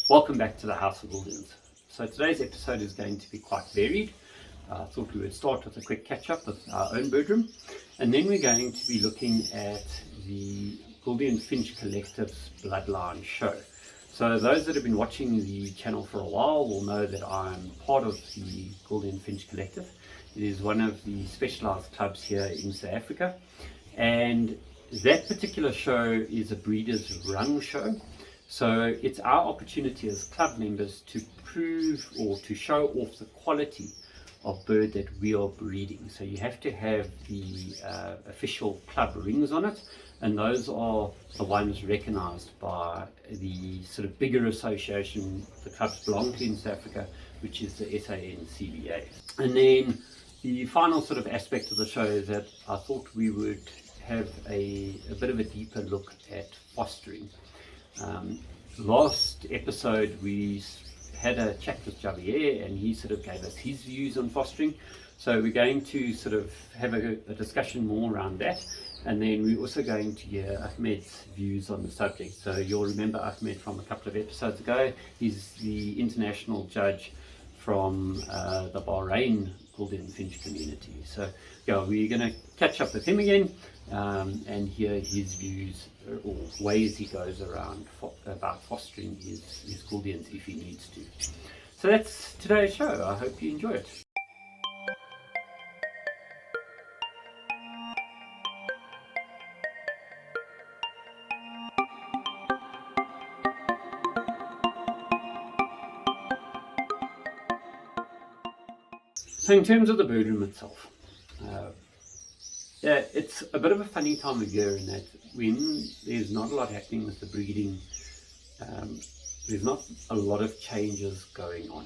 Welcome back to the House of Gouldians. So today's episode is going to be quite varied. I thought we would start with a quick catch-up with our own birdroom, and then we're going to be looking at the Colby and Finch Collective's Bloodline show. So those that have been watching the channel for a while will know that I'm part of the Gouldian Finch Collective. It is one of the specialised clubs here in South Africa, and that particular show is a breeder's run show. So it's our opportunity as club members to prove or to show off the quality of bird that we are breeding. So you have to have the official club rings on it, and those are the ones recognised by the sort of bigger association the clubs belong to in South Africa, which is the SANCBA. And then the final sort of aspect of the show is that I thought we would have a bit of a deeper look at fostering. Last episode we had a chat with Javier, and he sort of gave us his views on fostering. So we're going to sort of have a discussion more around that, and then we're also going to hear Ahmed's views on the subject. So you'll remember Ahmed from a couple of episodes ago. He's the international judge from the Bahrain Gouldian Finch community. So yeah, we're going to catch up with him again and hear his views or ways he goes around about fostering his Gouldians if he needs to. So that's today's show. I hope you enjoy it. So in terms of the birdroom itself, yeah, it's a bit of a funny time of year in that when there's not a lot happening with the breeding, there's not a lot of changes going on.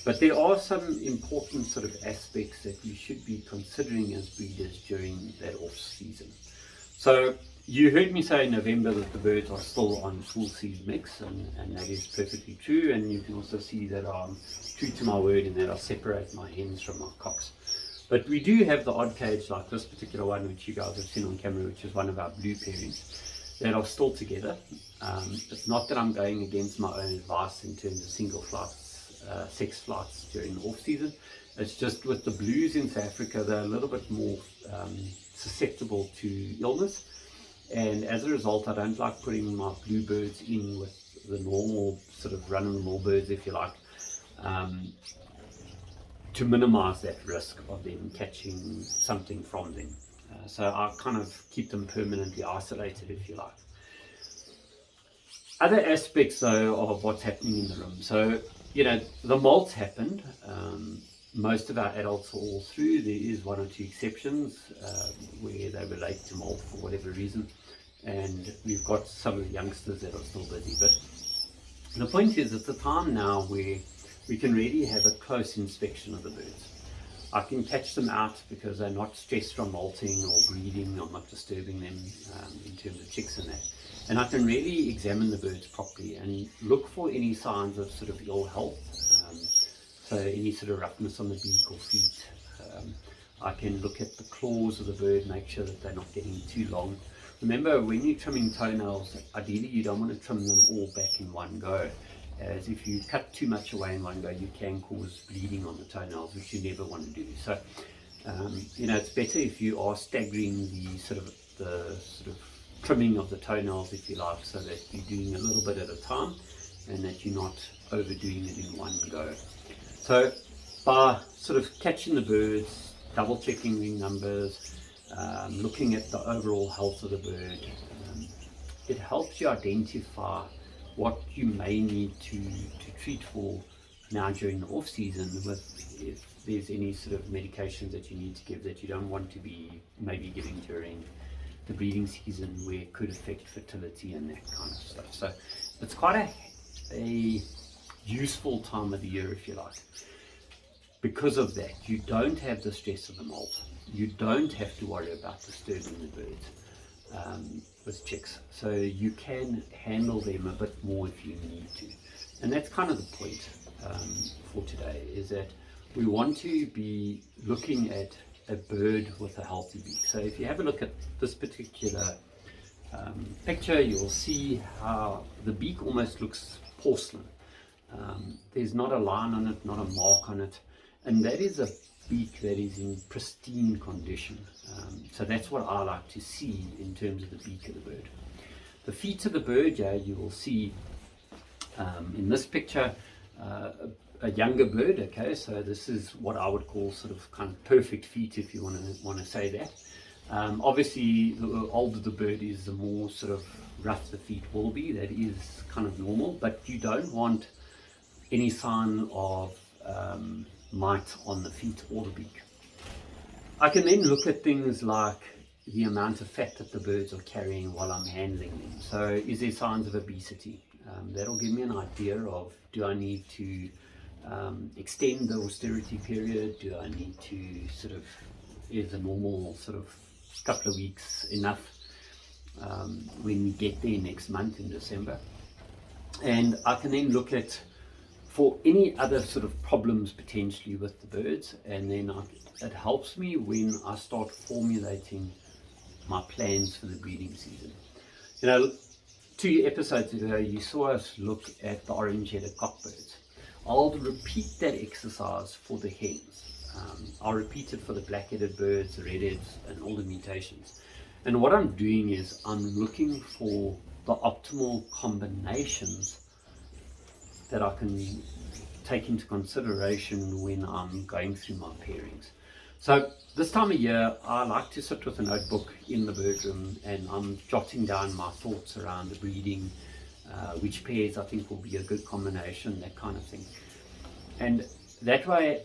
But there are some important sort of aspects that you should be considering as breeders during that off season. So you heard me say in November that the birds are still on full seed mix, and that is perfectly true. And you can also see that I'm true to my word in that I separate my hens from my cocks. But we do have the odd cage like this particular one, which you guys have seen on camera, which is one of our blue pairings, that are still together. It's not that I'm going against my own advice in terms of single flights, sex flights during the off season. It's just with the blues in South Africa, they're a little bit more susceptible to illness. And as a result, I don't like putting my bluebirds in with the normal sort of run-of-the-mill birds, if you like, to minimize that risk of them catching something from them. So I kind of keep them permanently isolated, if you like. Other aspects, though, of what's happening in the room. So, you know, the molts happened. Most of our adults are all through. There is one or two exceptions where they were late to molt for whatever reason, and we've got some of the youngsters that are still busy. But the point is, it's a time now where we can really have a close inspection of the birds. I can catch them out because they're not stressed from molting or breeding. I'm not disturbing them in terms of chicks and that. And I can really examine the birds properly and look for any signs of sort of ill health. So any sort of roughness on the beak or feet. I can look at the claws of the bird, make sure that they're not getting too long. Remember, when you're trimming toenails, ideally you don't want to trim them all back in one go, as if you cut too much away in one go, you can cause bleeding on the toenails, which you never want to do. So, you know, it's better if you are staggering the sort of trimming of the toenails, if you like, so that you're doing a little bit at a time and that you're not overdoing it in one go. So by sort of catching the birds, double checking ring numbers, looking at the overall health of the bird, it helps you identify what you may need to treat for now during the off season, with if there's any sort of medications that you need to give that you don't want to be maybe giving during the breeding season, where it could affect fertility and that kind of stuff. So it's quite a useful time of the year, if you like. Because of that, you don't have the stress of the molt. You don't have to worry about disturbing the birds with chicks. So you can handle them a bit more if you need to. And that's kind of the point for today, is that we want to be looking at a bird with a healthy beak. So if you have a look at this particular picture, you'll see how the beak almost looks porcelain. There's not a line on it, not a mark on it, and that is a beak that is in pristine condition. So that's what I like to see in terms of the beak of the bird. The feet of the bird, yeah, you will see in this picture a younger bird. Okay, so this is what I would call sort of kind of perfect feet, if you want to say that. Obviously, the older the bird is, the more sort of rough the feet will be. That is kind of normal, but you don't want any sign of mite on the feet or the beak. I can then look at things like the amount of fat that the birds are carrying while I'm handling them. So is there signs of obesity? That'll give me an idea of, do I need to extend the austerity period? Do I need to sort of, is a normal sort of couple of weeks enough when we get there next month in December? And I can then look at for any other sort of problems potentially with the birds, and then it helps me when I start formulating my plans for the breeding season. You know, 2 episodes ago you saw us look at the orange-headed cockbirds. I'll repeat that exercise for the hens. I'll repeat it for the black-headed birds, the red-heads, and all the mutations. And what I'm doing is I'm looking for the optimal combinations that I can take into consideration when I'm going through my pairings. So this time of year, I like to sit with a notebook in the bird room, and I'm jotting down my thoughts around the breeding, which pairs I think will be a good combination, that kind of thing. And that way,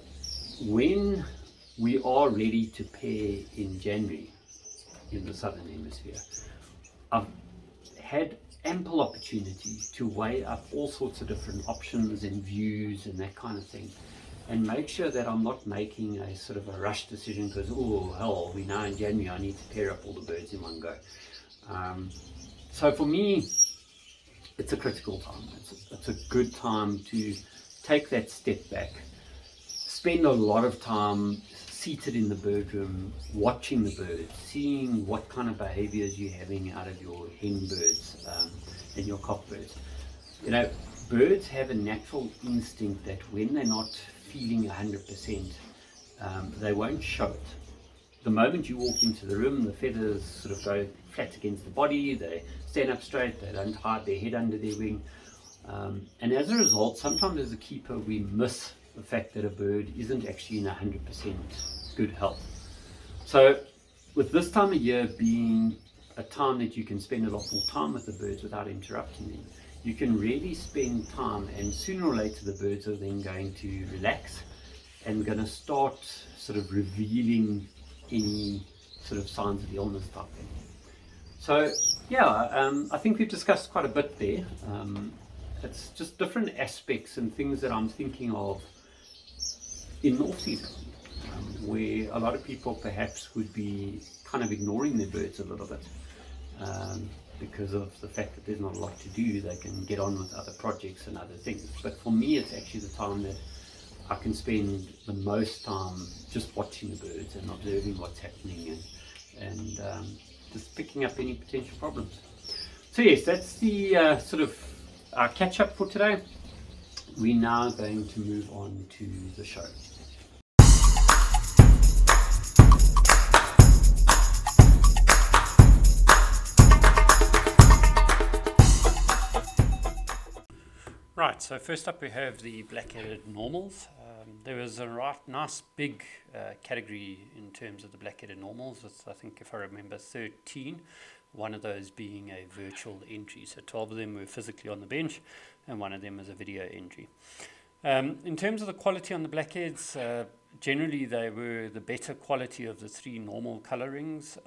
when we are ready to pair in January in the Southern Hemisphere, I've had ample opportunity to weigh up all sorts of different options and views and that kind of thing, and make sure that I'm not making a sort of a rush decision because, oh hell, we're now in January, I need to pair up all the birds in one go. So for me, it's a critical time. It's a good time to take that step back, spend a lot of time seated in the bird room, watching the birds, seeing what kind of behaviors you're having out of your hen birds and your cockbirds. You know, birds have a natural instinct that when they're not feeling 100%, they won't show it. The moment you walk into the room, the feathers sort of go flat against the body, they stand up straight, they don't hide their head under their wing. And as a result, sometimes as a keeper, we miss the fact that a bird isn't actually in 100% good health. So with this time of year being a time that you can spend a lot more time with the birds without interrupting them, you can really spend time, and sooner or later the birds are then going to relax and going to start sort of revealing any sort of signs of illness type thing. So yeah, I think we've discussed quite a bit there. It's just different aspects and things that I'm thinking of in the off season, where a lot of people perhaps would be kind of ignoring their birds a little bit because of the fact that there's not a lot to do. They can get on with other projects and other things. But for me, it's actually the time that I can spend the most time just watching the birds and observing what's happening and just picking up any potential problems. So yes, that's the sort of our catch up for today. We're now going to move on to the show. Right, so first up we have the black-headed normals. There was a nice big category in terms of the black-headed normals, with, I think if I remember, 13, one of those being a virtual entry. So 12 of them were physically on the bench and one of them was a video entry. In terms of the quality on the blackheads, generally they were the better quality of the 3 normal colorings.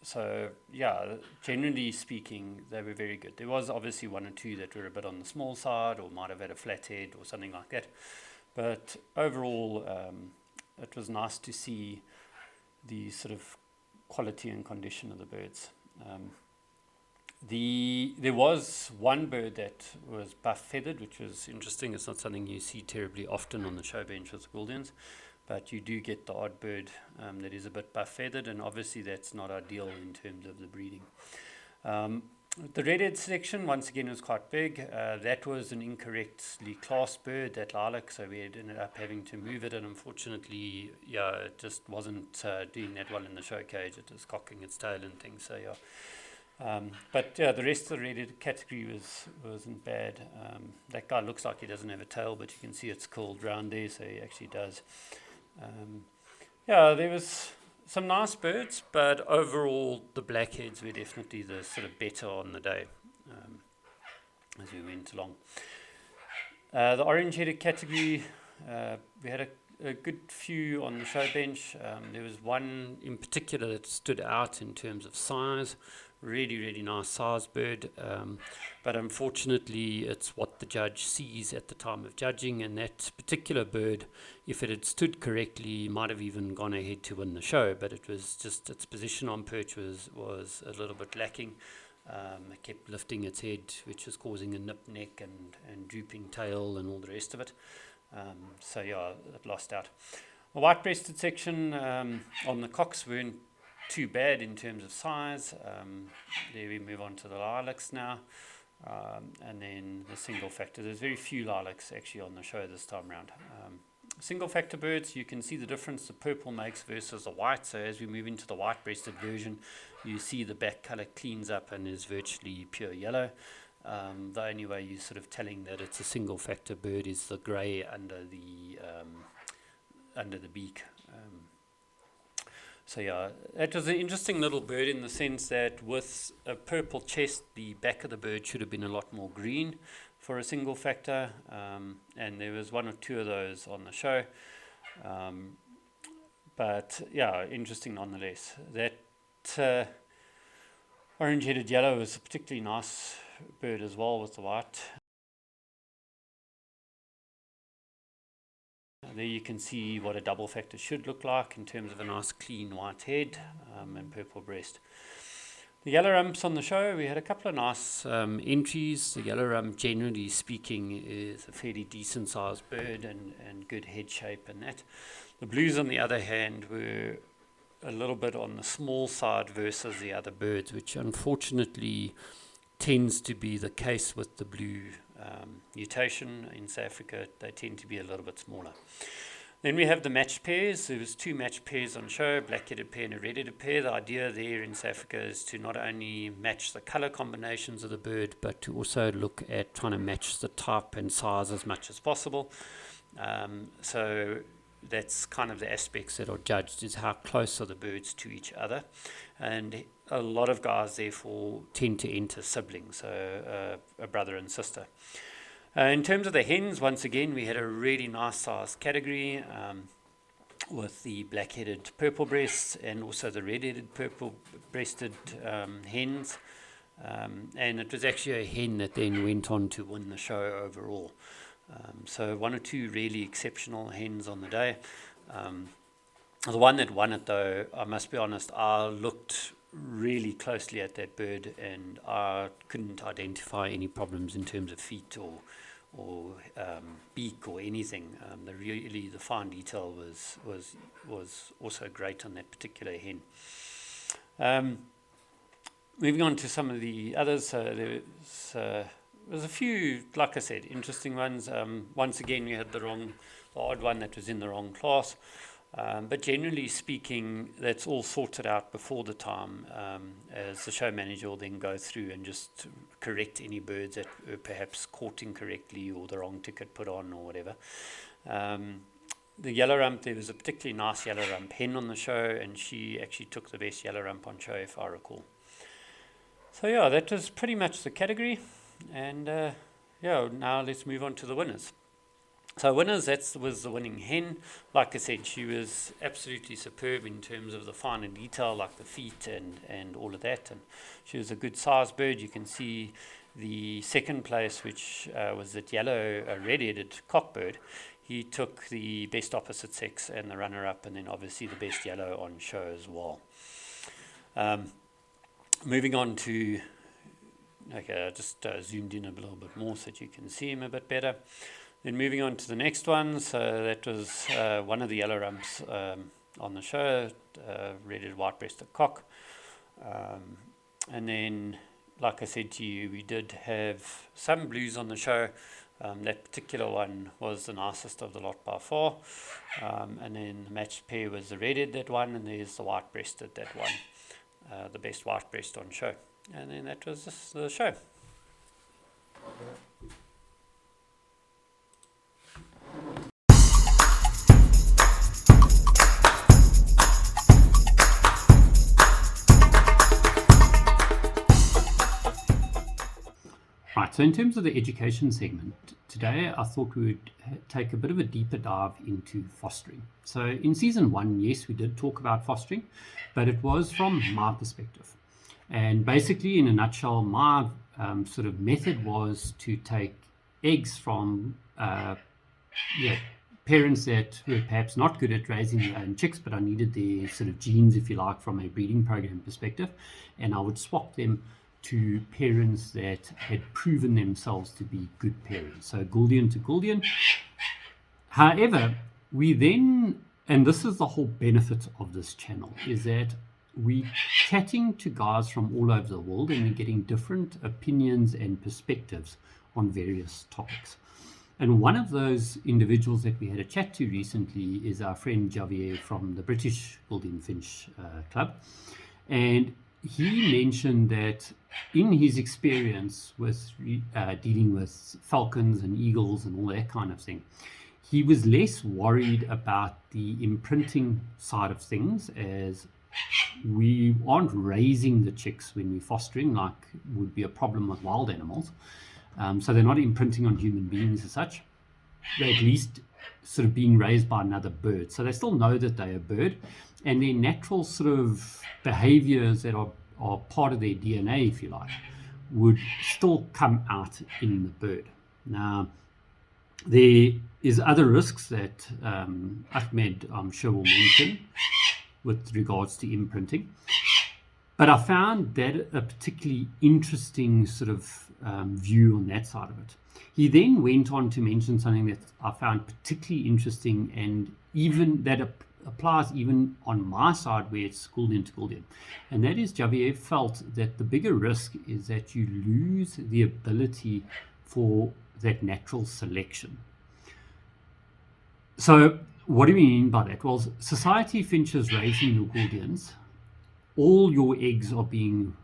So yeah, generally speaking, they were very good. There was obviously 1 or 2 that were a bit on the small side or might have had a flat head or something like that. But overall, it was nice to see the sort of quality and condition of the birds. There was one bird that was buff-feathered, which was interesting. It's not something you see terribly often on the show bench with the Gouldians. But you do get the odd bird that is a bit buff-feathered, and obviously that's not ideal in terms of the breeding. The red-head section, once again, was quite big. That was an incorrectly classed bird, that lilac, so we ended up having to move it, and unfortunately, yeah, it just wasn't doing that well in the show cage. It was cocking its tail and things, so yeah. But yeah, the rest of the red-headed category wasn't bad. That guy looks like he doesn't have a tail, but you can see it's curled round there, so he actually does. Yeah, there was some nice birds, but overall the blackheads were definitely the sort of better on the day as we went along. The orange-headed category, we had a good few on the show bench. There was one in particular that stood out in terms of size. Really, really nice size bird, but unfortunately it's what the judge sees at the time of judging, and that particular bird, if it had stood correctly, might have even gone ahead to win the show, but it was just its position on perch was a little bit lacking. It kept lifting its head, which was causing a nip neck and drooping tail and all the rest of it. So yeah, it lost out. The white-breasted section on the cocks weren't too bad in terms of size. There we move on to the lilacs now, and then the single factor. There's very few lilacs actually on the show this time around. Single factor birds, you can see the difference the purple makes versus the white. So as we move into the white breasted version, you see the back color cleans up and is virtually pure yellow. The only way you're sort of telling that it's a single factor bird is the grey under the beak. So yeah, it was an interesting little bird in the sense that with a purple chest, the back of the bird should have been a lot more green for a single factor, and there was one or two of those on the show. But yeah, interesting nonetheless. That orange-headed yellow was a particularly nice bird as well with the white. There you can see what a double factor should look like in terms of a nice clean white head and purple breast. The yellow rumps on the show, we had a couple of nice entries. The yellow rump, generally speaking, is a fairly decent sized bird and good head shape and that. The blues, on the other hand, were a little bit on the small side versus the other birds, which unfortunately tends to be the case with the blue mutation in South Africa. They tend to be a little bit smaller. Then we have the matched pairs. There was two matched pairs on show, black-headed pair and a red-headed pair. The idea there in South Africa is to not only match the color combinations of the bird, but to also look at trying to match the type and size as much as possible. So that's kind of the aspects that are judged, is how close are the birds to each other. And a lot of guys therefore tend to enter siblings, so a brother and sister. In terms of the hens, once again, we had a really nice size category with the black-headed purple breasts and also the red-headed purple-breasted hens. And it was actually a hen that then went on to win the show overall. So one or two really exceptional hens on the day. The one that won it, though, I must be honest, I looked really closely at that bird and I couldn't identify any problems in terms of feet or beak or anything. The fine detail was also great on that particular hen. Moving on to some of the others, there was a few, like I said, interesting ones. Once again, we had the odd one that was in the wrong class. But generally speaking, that's all sorted out before the time, as the show manager will then go through and just correct any birds that were perhaps caught incorrectly or the wrong ticket put on or whatever. The yellow rump, there was a particularly nice yellow rump hen on the show, and she actually took the best yellow rump on show, if I recall. So yeah, that was pretty much the category. And now let's move on to the winners. So winners, that was the winning hen. Like I said, she was absolutely superb in terms of the finer detail, like the feet and all of that. And she was a good sized bird. You can see the second place, which was that yellow red-headed cockbird. He took the best opposite sex and the runner-up, and then obviously the best yellow on show as well. Moving on to, okay, I just zoomed in a little bit more so that you can see him a bit better. Then moving on to the next one, so that was one of the yellow rumps on the show, red-headed white-breasted cock. And then like I said to you, we did have some blues on the show. That particular one was the nicest of the lot by far. And then the matched pair was the red-head that won, and there's the white-breasted that won, the best white breast on show. And then that was the show. Right, so in terms of the education segment, today I thought we would take a bit of a deeper dive into fostering. So in season 1, yes, we did talk about fostering, but it was from my perspective. And basically, in a nutshell, my sort of method was to take eggs from parents that were perhaps not good at raising their own chicks, but I needed their sort of genes, if you like, from a breeding program perspective, and I would swap them to parents that had proven themselves to be good parents. So Gouldian to Gouldian. However, we then, and this is the whole benefit of this channel, is that we're chatting to guys from all over the world and we're getting different opinions and perspectives on various topics. And one of those individuals that we had a chat to recently is our friend Javier from the British Colby and Finch club. And he mentioned that in his experience with dealing with falcons and eagles and all that kind of thing, he was less worried about the imprinting side of things, as we aren't raising the chicks when we're fostering like would be a problem with wild animals. So they're not imprinting on human beings as such. They're at least sort of being raised by another bird. So they still know that they're a bird, and their natural sort of behaviors that are part of their DNA, if you like, would still come out in the bird. Now, there is other risks that Ahmed, I'm sure, will mention with regards to imprinting. But I found that a particularly interesting sort of view on that side of it. He then went on to mention something that I found particularly interesting, and even that applies even on my side where it's Gouldian to Gouldian. And that is, Javier felt that the bigger risk is that you lose the ability for that natural selection. So what do we mean by that? Well, society finches raising your Gouldians, all your eggs are being,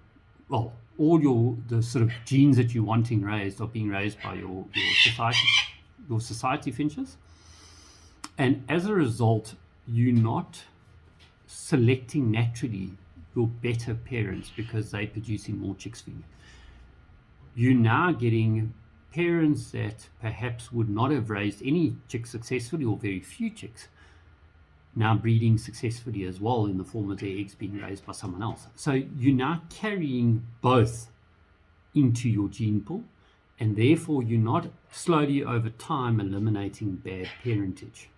well, all the sort of genes that you're wanting raised are being raised by your society finches. And as a result, you're not selecting naturally your better parents because they're producing more chicks for you. You're now getting parents that perhaps would not have raised any chicks successfully or very few chicks, now breeding successfully as well in the form of their eggs being raised by someone else. So you're now carrying both into your gene pool, and therefore you're not slowly over time eliminating bad parentage.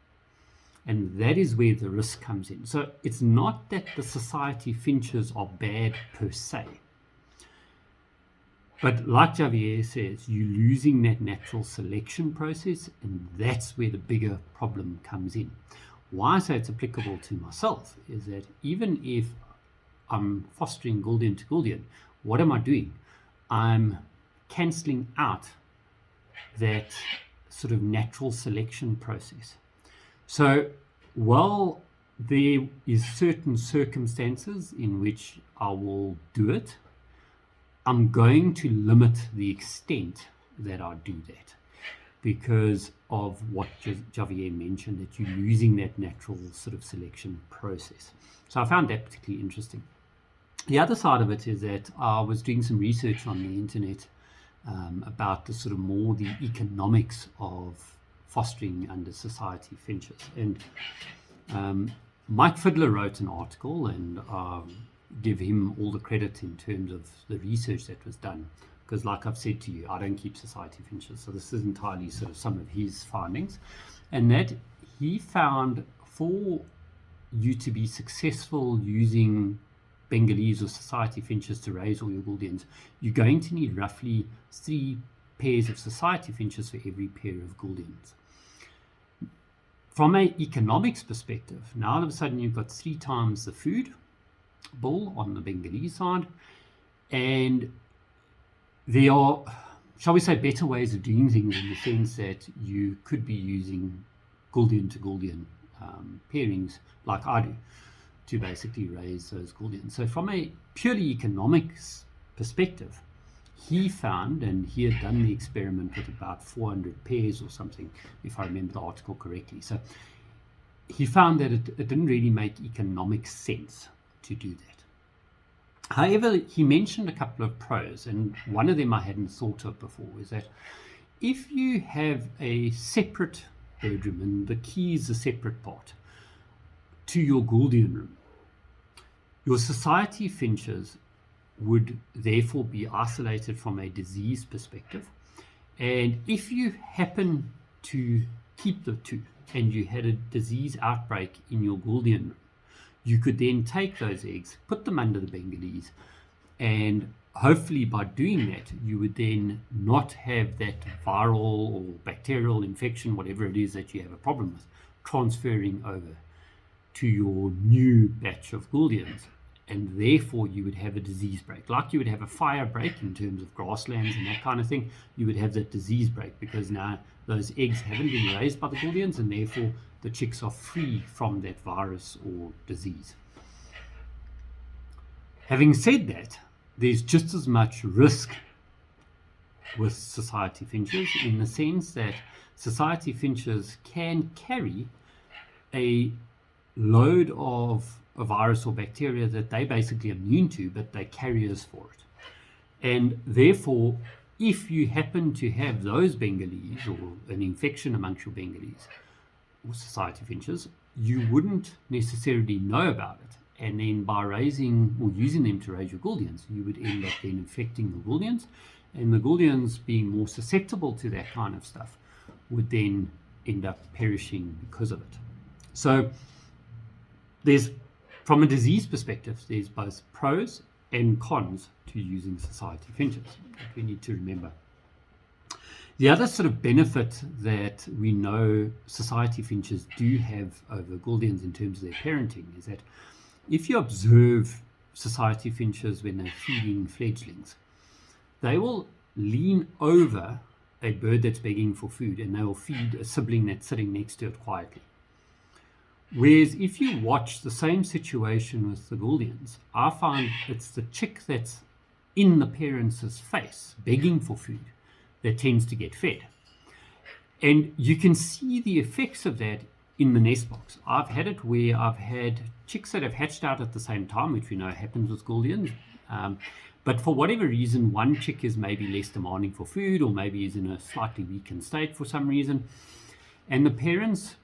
And that is where the risk comes in. So it's not that the society finches are bad per se, but like Javier says, you're losing that natural selection process, and that's where the bigger problem comes in. Why I say it's applicable to myself is that even if I'm fostering Gouldian to Gouldian, what am I doing? I'm cancelling out that sort of natural selection process. So while there is certain circumstances in which I will do it, I'm going to limit the extent that I do that, because of what Javier mentioned, that you're losing that natural sort of selection process. So I found that particularly interesting. The other side of it is that I was doing some research on the internet about the sort of more the economics of fostering under society finches. And Mike Fiddler wrote an article, and give him all the credit in terms of the research that was done. Because like I've said to you, I don't keep society finches, so this is entirely sort of some of his findings. And that he found for you to be successful using Bengalese or society finches to raise all your Gouldians, you're going to need roughly 3 pairs of society finches for every pair of Gouldians. From an economics perspective, now all of a sudden you've got 3 times the food bill on the Bengalese side, and There are, shall we say, better ways of doing things, in the sense that you could be using Gouldian to Gouldian pairings, like I do, to basically raise those Gouldians. So from a purely economics perspective, he found, and he had done the experiment with about 400 pairs or something, if I remember the article correctly. So he found that it didn't really make economic sense to do that. However, he mentioned a couple of pros, and one of them I hadn't thought of before, is that if you have a separate bedroom, and the key is a separate part, to your Gouldian room, your society finches would therefore be isolated from a disease perspective. And if you happen to keep the two and you had a disease outbreak in your Gouldian room, you could then take those eggs, put them under the Bengalese, and hopefully by doing that, you would then not have that viral or bacterial infection, whatever it is that you have a problem with, transferring over to your new batch of Gouldians. And therefore you would have a disease break. Like you would have a fire break in terms of grasslands and that kind of thing, you would have that disease break, because now those eggs haven't been raised by the Gouldians, and therefore the chicks are free from that virus or disease. Having said that, there's just as much risk with society finches, in the sense that society finches can carry a load of a virus or bacteria that they're basically immune to, but they're carriers for it. And therefore, if you happen to have those Bengalese, or an infection amongst your Bengalese or society finches, you wouldn't necessarily know about it. And then by raising or using them to raise your Gouldians, you would end up then infecting the Gouldians, and the Gouldians, being more susceptible to that kind of stuff, would then end up perishing because of it. So there's, from a disease perspective, there's both pros and cons to using society finches that we need to remember. The other sort of benefit that we know society finches do have over Gouldians in terms of their parenting is that if you observe society finches when they're feeding fledglings, they will lean over a bird that's begging for food, and they will feed a sibling that's sitting next to it quietly. Whereas if you watch the same situation with the Gouldians, I find it's the chick that's in the parents' face begging for food that tends to get fed. And you can see the effects of that in the nest box. I've had it where I've had chicks that have hatched out at the same time, which we know happens with Gouldians. But for whatever reason, one chick is maybe less demanding for food, or maybe is in a slightly weakened state for some reason. And the parents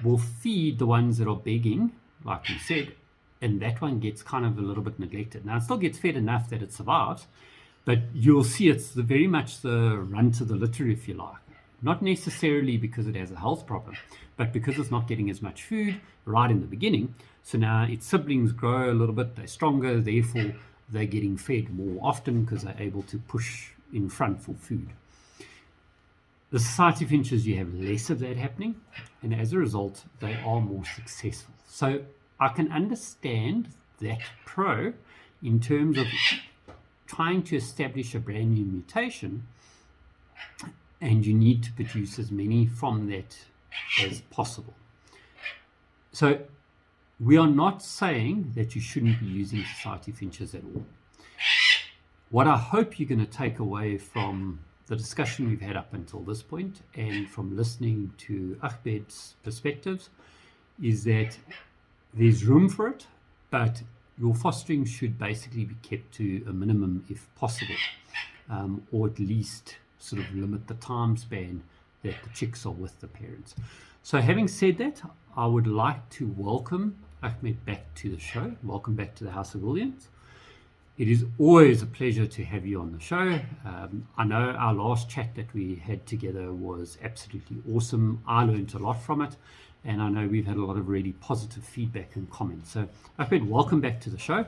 will feed the ones that are begging, like we said, and that one gets kind of a little bit neglected. Now, it still gets fed enough that it survives, but you'll see it's very much the run to the litter, if you like. Not necessarily because it has a health problem, but because it's not getting as much food right in the beginning. So now its siblings grow a little bit, they're stronger, therefore they're getting fed more often because they're able to push in front for food. The society finches, you have less of that happening, and as a result, they are more successful. So I can understand that pro in terms of trying to establish a brand new mutation, and you need to produce as many from that as possible. So we are not saying that you shouldn't be using society finches at all. What I hope you're going to take away from the discussion we've had up until this point, and from listening to Ahmed's perspectives, is that there's room for it, but your fostering should basically be kept to a minimum if possible, or at least sort of limit the time span that the chicks are with the parents. So having said that, I would like to welcome Ahmed back to the show. Welcome back to the House of Gouldians. It is always a pleasure to have you on the show. I know our last chat that we had together was absolutely awesome. I learned a lot from it, and I know we've had a lot of really positive feedback and comments. So, Ahmed, welcome back to the show.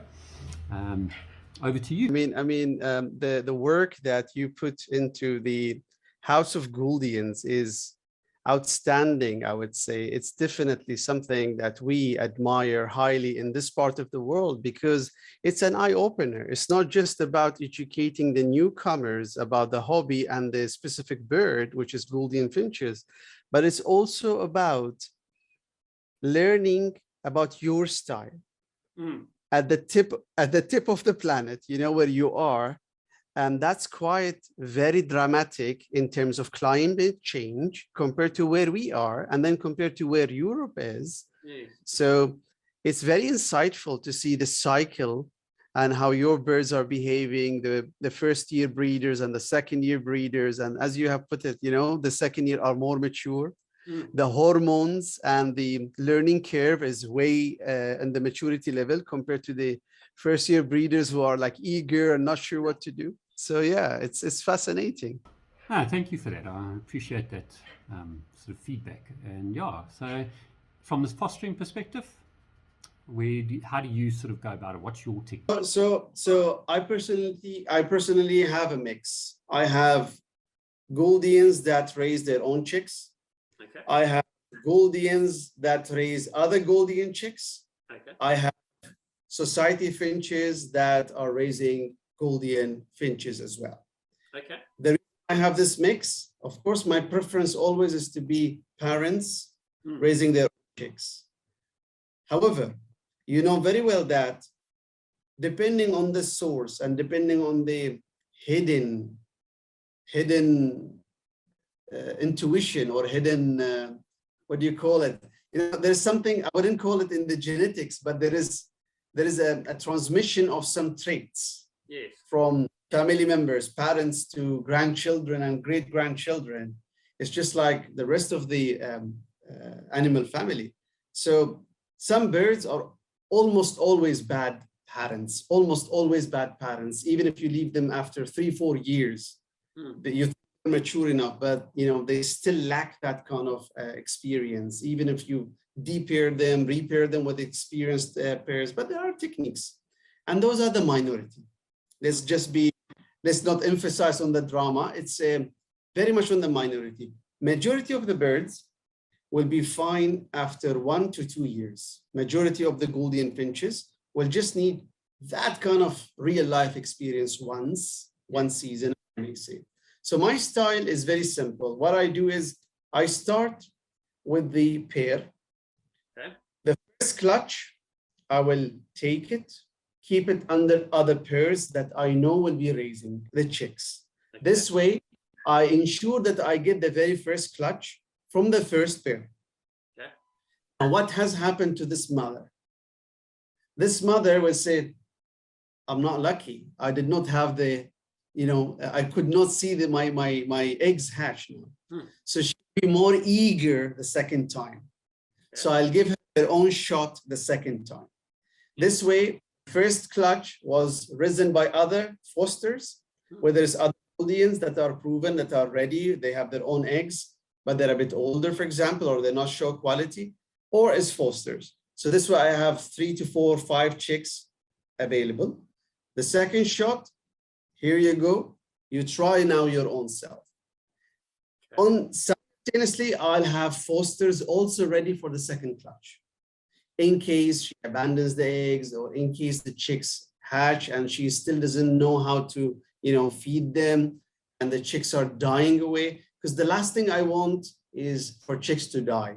Over to you. The work that you put into the House of Gouldians is, outstanding, I would say. It's definitely something that we admire highly in this part of the world, because it's an eye-opener. It's not just about educating the newcomers about the hobby and the specific bird, which is Gouldian finches, but it's also about learning about your style at the tip of the planet, you know, where you are. And that's quite very dramatic in terms of climate change compared to where we are, and then compared to where Europe is. Yes. So it's very insightful to see the cycle and how your birds are behaving, the first year breeders and the second year breeders. And as you have put it, you know, the second year are more mature. The hormones and the learning curve is way in the maturity level compared to the first year breeders who are like eager and not sure what to do. So yeah, it's fascinating. Ah, thank you for that. I appreciate that sort of feedback. And yeah, so from this fostering perspective, how do you sort of go about it? What's your technique? So I personally have a mix. I have Gouldians that raise their own chicks. Okay. I have Gouldians that raise other Gouldian chicks. Okay. I have society finches that are raising Gouldian finches as well. Okay. The reason I have this mix, of course, my preference always is to be parents raising their own chicks. However, you know very well that depending on the source and depending on the hidden intuition or hidden, what do you call it? You know, there's something, I wouldn't call it in the genetics, but there is a transmission of some traits. Yes. From family members, parents to grandchildren and great-grandchildren. It's just like the rest of the animal family. So some birds are almost always bad parents, even if you leave them after 3-4 years. You mature enough, but you know they still lack that kind of experience, even if you de-pair them, repair them with experienced pairs. But there are techniques, and those are the minority. Let's not emphasize on the drama. It's very much on the minority. Majority of the birds will be fine after 1 to 2 years. Majority of the Gouldian finches will just need that kind of real life experience one season, I may say. So my style is very simple. What I do is I start with the pair. Okay. The first clutch, I will take it, keep it under other pairs that I know will be raising the chicks. Okay. This way, I ensure that I get the very first clutch from the first pair. Okay. And what has happened to this mother? This mother will say, I'm not lucky. I did not have the, I could not see my eggs hatch now. So she'll be more eager the second time. Okay. So I'll give her their own shot the second time. This way, first clutch was risen by other fosters, whether it's other Gouldians that are proven, that are ready, they have their own eggs, but they're a bit older, for example, or they're not show quality, or as fosters. So this way I have 3 to 4, 5 chicks available. The second shot, here you go. You try now your own self. Okay. Simultaneously, I'll have fosters also ready for the second clutch. In case she abandons the eggs, or in case the chicks hatch and she still doesn't know how to, feed them, and the chicks are dying away. Because the last thing I want is for chicks to die.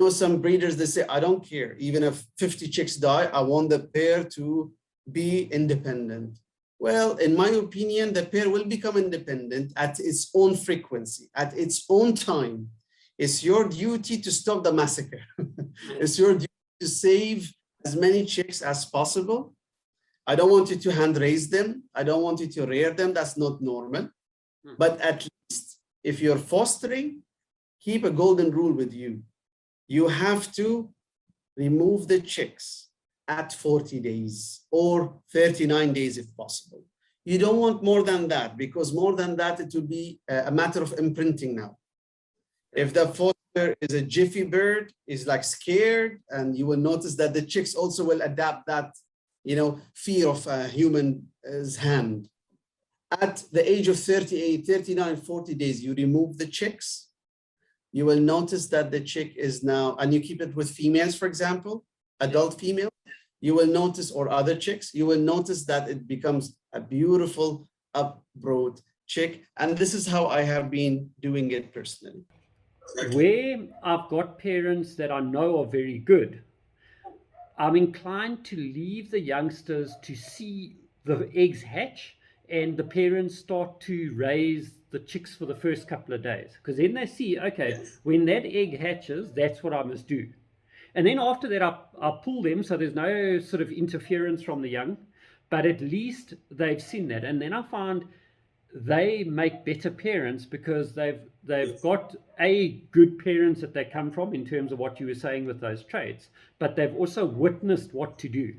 Some breeders, they say, I don't care. Even if 50 chicks die, I want the pair to be independent. Well, in my opinion, the pair will become independent at its own frequency, at its own time. It's your duty to stop the massacre. It's your duty to save as many chicks as possible. I don't want you to hand raise them. I don't want you to rear them. That's not normal. But at least if you're fostering, keep a golden rule with you. You have to remove the chicks at 40 days or 39 days if possible. You don't want more than that, because more than that, it will be a matter of imprinting now. If the foster is a jiffy bird, is like scared, and you will notice that the chicks also will adapt that, fear of a human's hand. At the age of 38, 39, 40 days, you remove the chicks. you will notice that the chick is now, and you keep it with females, for example, adult female, you will notice, or other chicks, you will notice that it becomes a beautiful upbroad chick. And this is how I have been doing it personally. Where I've got parents that I know are very good, I'm inclined to leave the youngsters to see the eggs hatch and the parents start to raise the chicks for the first couple of days. Because then they see, okay, when that egg hatches, that's what I must do. And then after that, I pull them so there's no sort of interference from the young, but at least they've seen that. And then I find they make better parents because they've got good parents that they come from in terms of what you were saying with those traits, but they've also witnessed what to do.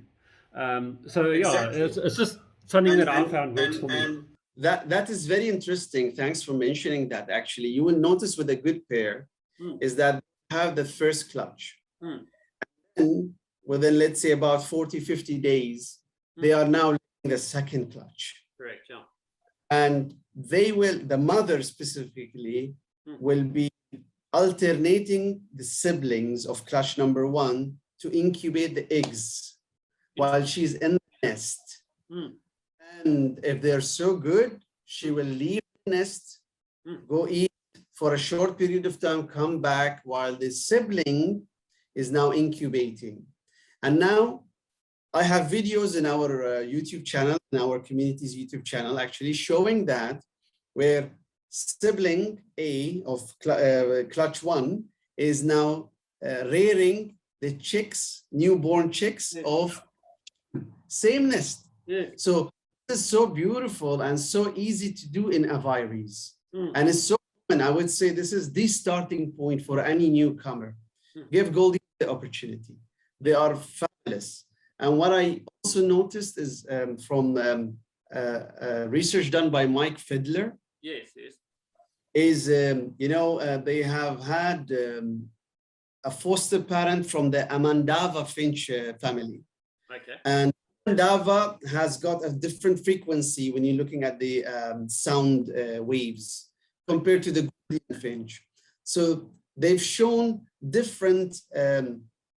Exactly. It's just something that I found works for me. And that is very interesting. Thanks for mentioning that. Actually, you will notice with a good pair is that they have the first clutch. And within, let's say, about 40, 50 days, they are now laying the second clutch. Correct, yeah. And the mother specifically, will be alternating the siblings of clutch number 1 to incubate the eggs while she's in the nest. And if they're so good, she will leave the nest, go eat for a short period of time, come back while the sibling is now incubating. And now I have videos in our YouTube channel, in our community's YouTube channel, actually showing that where sibling A of clutch 1 is now rearing the chicks, newborn chicks of same nest. So this is so beautiful and so easy to do in aviaries. And it's so common. I would say this is the starting point for any newcomer. Give Gouldians the opportunity. They are fabulous. And what I also noticed is from research done by Mike Fiddler. Yes. Is, they have had a foster parent from the Amandava Finch family. Okay. And Amandava has got a different frequency when you're looking at the sound waves compared to the Gouldian Finch. So they've shown different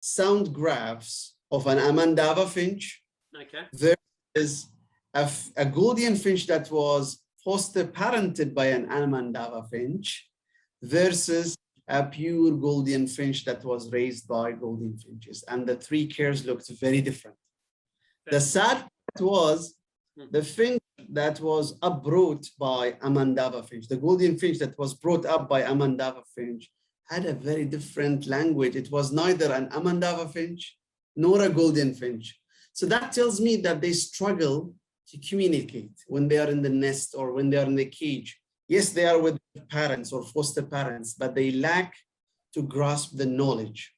sound graphs of an Amandava Finch. Okay. Versus a Gouldian Finch that was foster parented by an Amandava Finch versus a pure Gouldian Finch that was raised by Gouldian Finches. And the 3 cares looked very different. The sad part was the Finch that was upbrought by Amandava Finch, the Gouldian Finch that was brought up by Amandava Finch, had a very different language. It was neither an Amandava Finch nor a Gouldian Finch. So that tells me that they struggle to communicate when they are in the nest or when they are in the cage. Yes, they are with parents or foster parents, but they lack to grasp the knowledge.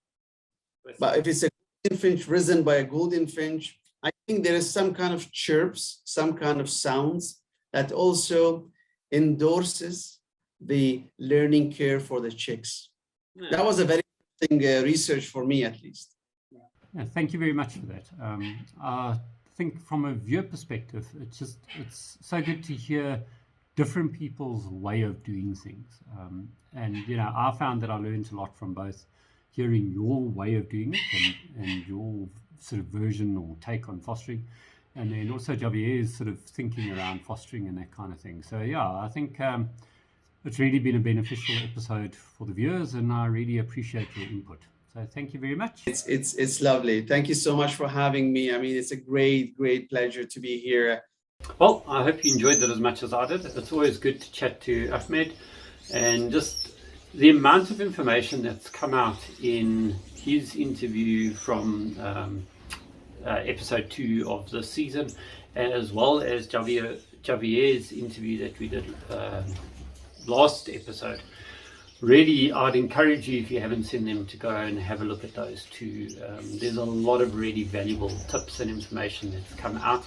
But if it's a Gouldian Finch risen by a Gouldian Finch, I think there is some kind of chirps, some kind of sounds that also endorses the learning care for the chicks. That was a very interesting research for me, at least. Yeah, thank you very much for that. I think from a viewer perspective, it's so good to hear different people's way of doing things. And I found that I learned a lot from both hearing your way of doing it and your sort of version or take on fostering, and then also Javier's sort of thinking around fostering and that kind of thing. So yeah, I think it's really been a beneficial episode for the viewers, and I really appreciate your input. So thank you very much. It's lovely. Thank you so much for having me. I mean, it's a great pleasure to be here. Well, I hope you enjoyed it as much as I did. It's always good to chat to Ahmed, and just the amount of information that's come out in his interview from episode 2 of this season, as well as Javier's interview that we did last episode. Really, I'd encourage you, if you haven't seen them, to go and have a look at those two. There's a lot of really valuable tips and information that's come out.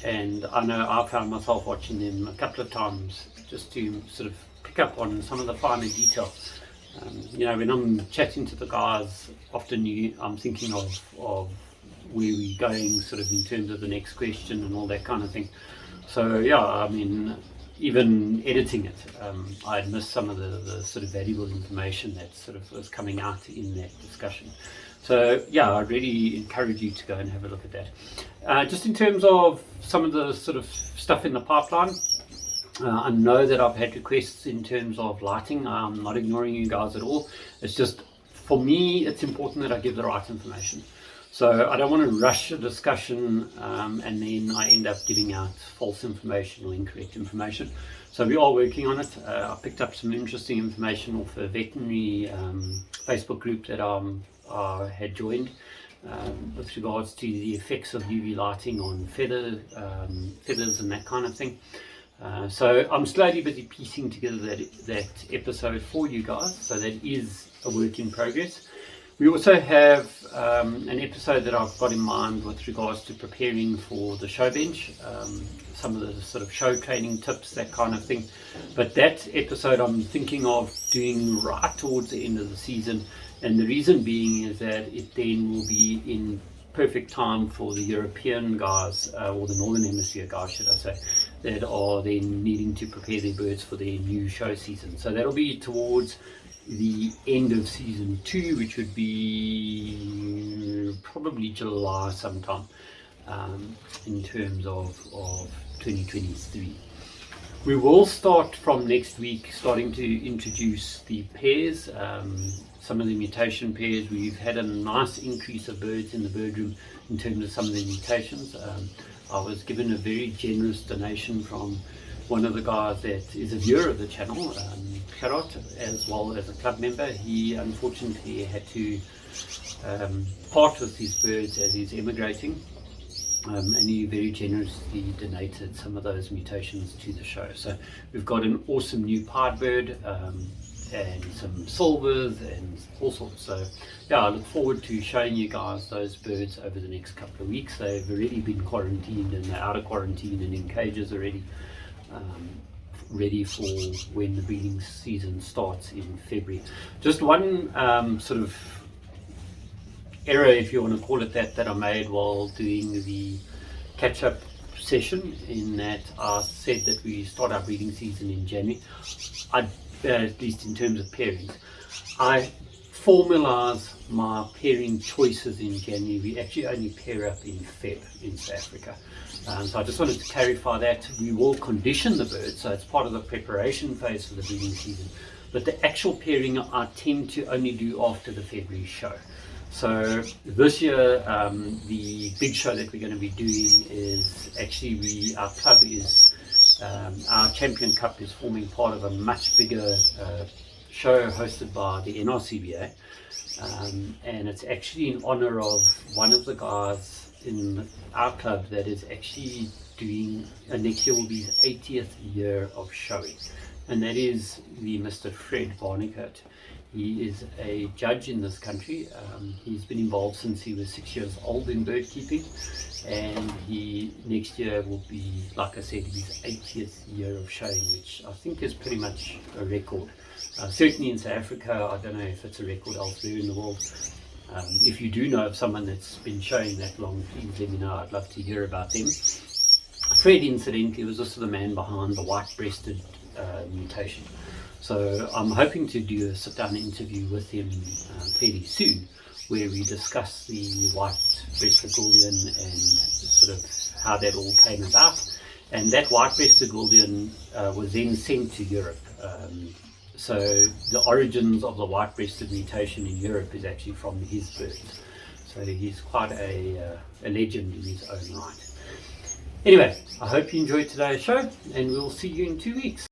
And I know I found myself watching them a couple of times just to sort of pick up on some of the finer detail. When I'm chatting to the guys, often I'm thinking of where we're going sort of in terms of the next question and all that kind of thing. So yeah, I mean, even editing it, I missed some of the sort of valuable information that sort of was coming out in that discussion. So yeah, I really encourage you to go and have a look at that. Just in terms of some of the sort of stuff in the pipeline, I know that I've had requests in terms of lighting. I'm not ignoring you guys at all. It's just, for me, it's important that I give the right information. So I don't want to rush a discussion and then I end up giving out false information or incorrect information. So we are working on it. I picked up some interesting information off a veterinary Facebook group that I had joined with regards to the effects of UV lighting on feathers and that kind of thing. So I'm slowly busy piecing together that episode for you guys. So that is a work in progress. We also have an episode that I've got in mind with regards to preparing for the show bench, some of the sort of show training tips, that kind of thing. But that episode I'm thinking of doing right towards the end of the season, and the reason being is that it then will be in perfect time for the European guys, or the Northern Hemisphere guys, should I say, that are then needing to prepare their birds for their new show season. So that'll be towards the end of season 2, which would be probably July sometime, in terms of 2023. We will start from next week starting to introduce the pairs, some of the mutation pairs. We've had a nice increase of birds in the bird room in terms of some of the mutations. I was given a very generous donation from one of the guys that is a viewer of the channel, Karot, as well as a club member. He unfortunately had to part with his birds as he's emigrating, and he very generously donated some of those mutations to the show. So we've got an awesome new pied bird, and some silvers and all sorts. So yeah, I look forward to showing you guys those birds over the next couple of weeks. They've already been quarantined and they're out of quarantine and in cages already, ready for when the breeding season starts in February. Just one sort of error, if you want to call it that I made while doing the catch-up session, in that I said that we start our breeding season in January. At least in terms of pairings, I formalize my pairing choices in January. We actually only pair up in Feb in South Africa. So I just wanted to clarify that. We will condition the birds, so it's part of the preparation phase for the breeding season, but the actual pairing I tend to only do after the February show. So this year, the big show that we're going to be doing is actually, our club is, our Champion Cup is forming part of a much bigger show hosted by the NRCBA, and it's actually in honor of one of the guys in our club that is actually doing, next year will be his 80th year of showing, and that is the Mr. Fred Barnicott. He is a judge in this country. He's been involved since he was 6 years old in bird keeping, and he next year will be, like I said, his 80th year of showing, which I think is pretty much a record. Certainly in South Africa. I don't know if it's a record elsewhere in the world. If you do know of someone that's been showing that long, please let me know. I'd love to hear about them. Fred, incidentally, was also the man behind the white-breasted mutation. So I'm hoping to do a sit-down interview with him fairly soon, where we discuss the white-breasted Gouldian and sort of how that all came about. And that white-breasted Gouldian was then sent to Europe. So the origins of the white-breasted mutation in Europe is actually from his bird. So he's quite a legend in his own right. Anyway, I hope you enjoyed today's show, and we'll see you in 2 weeks.